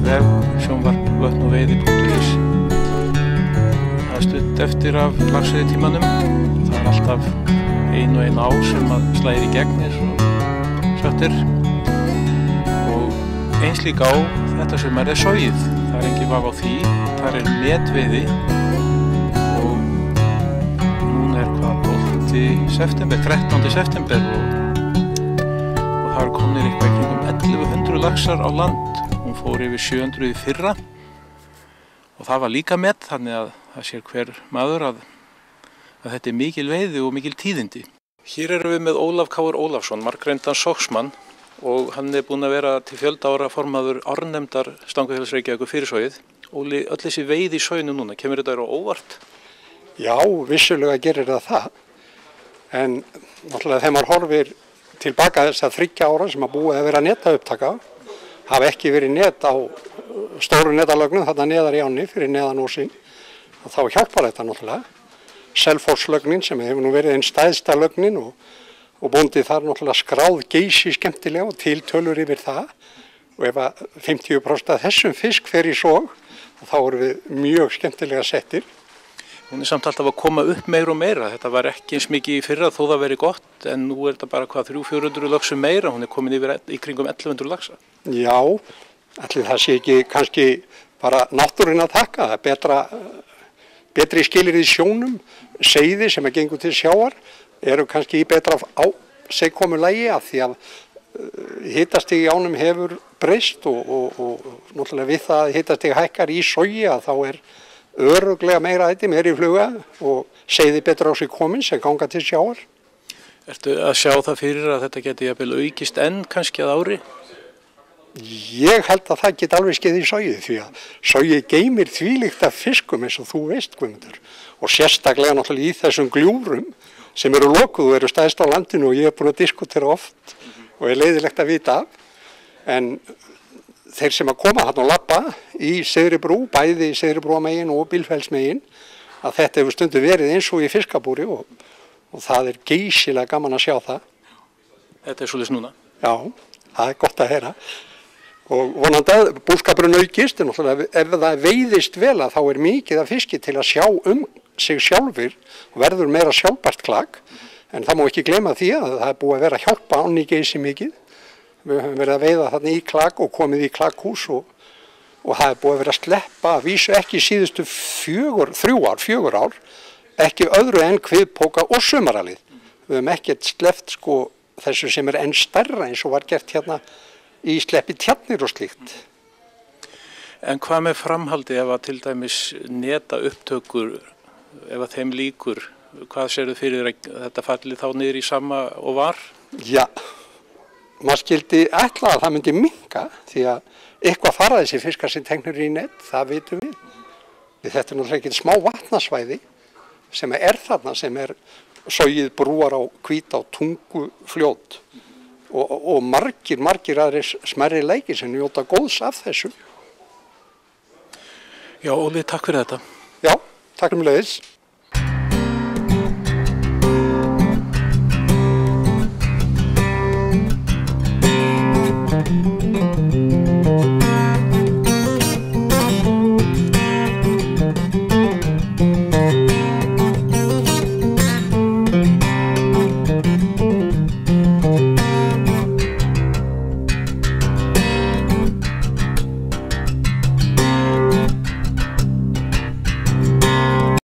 vef sjónvarp-vötn-og-veiði.is. Það stutt eftir af laxveiðitímanum. Það alltaf ein og ein á sem að slæðir í gegn eins og sagt og eins líka á þetta sem sogið. Það engin vafi á því. Það netveiði og núna hvað 12. september, 13. september og það komnir eitthvað í kringum 1100 laxar á land. Hún fór yfir 700 í fyrra og það var líka met, þannig að það sér hver maður að þetta mikil veiði og mikil tíðindi. Hér erum við með Ólaf K. Ólafsson, margreyndan soggsmann, og hann búinn að vera til fjölda ára formaður árnefndar Stangafélags Reykjavíkur fyrir sogið. Óli, öll þessi veiði í soginu núna, kemur þetta á óvart? Já, vissulega gerir það. En náttúrulega þegar maður horfir tilbaka þess að 3 ára sem að búið að vera netaupptaka, hafa ekki verið net á stóru netalögnum þarna neðar í ánni fyrir neðan ósinn, og þá hjálpar þetta náttúrulega. Selfosslögnin sem hefur nú verið einn stæðsta lögnin og bóndið þar náttúrulega skráð geysi skemmtilega og tiltölur yfir það, og ef að 50% af þessum fisk fer í sog, þá erum við mjög skemmtilega settir. Hún samt alltaf að koma upp meira og meira. Þetta var ekki eins mikið í fyrra þó það veri gott, en nú þetta bara 300-400 laxum meira. Hún komin yfir í kringum 1100 laxa. Já, allir það sé ekki kannski bara náttúrinn að taka. Það er betri skilyrði í sjónum, seiði sem gengur til sjávar, eru kannski í betra segkomulagi af því að hitastig í ánum hefur breyst og náttúrulega við það að hitastig hækkar í sogi að þá er örugglega meira æti, meiri fluga og seiði betur á sig komin sem ganga til sjávar. Ertu að sjá það fyrir að þetta geti jafnvel aukist enn kannski að ári? Ég held að það geti alveg skeið í sogið því að sogið geymir þvílíkt af fiskum eins og þú veist, Guðmundur, og sérstaklega náttúrulega í þessum gljúfrum sem eru lokuð og eru stæðst á landinu og ég búin að diskutera oft og leiðilegt að vita af, en þeir sem að koma hann og labba í Syðri brú, bæði í Syðri brúamegin og Bílfellsmegin, að þetta hefur stundum verið eins og í fiskabúri og það geysilega gaman að sjá það. Þetta svoleiðis núna? Já, það gott að heyra. Og vonandi að búskapurinn aukist, en ef það veiðist vel að þá mikið af fiski til að sjá sig sjálfur og verður meira sjálfbært klak, en það má ekki gleyma því að það búið að vera að hjálpa ánni geysi mikið. Við höfum verið að veiða þarna í klak og komið í klakhús og það búið að vera að sleppa að vísu ekki síðustu 4 ár, ekki öðru en kviðpóka og sumaralið. Við höfum ekkert sleppt þessu sem enn stærra eins og var gert hérna í sleppi tjarnir og slíkt. En hvað með framhaldi ef að til dæmis neta upptökur, ef að þeim líkur, hvað sérðu fyrir að þetta falli þá niður í sama og var? Já, maður skildi ætla að það myndi minnka því að eitthvað fara þessi fiskar sem teknur í net, það vitum við. Þetta náttúrulega ekki smá vatnasvæði sem þarna, sem sogið brúar á Hvítá, Tungufljót og margir aðrir smærri leikir sem njóta góðs af þessu. Já, Óli, takk fyrir þetta. Já, takk leiðis.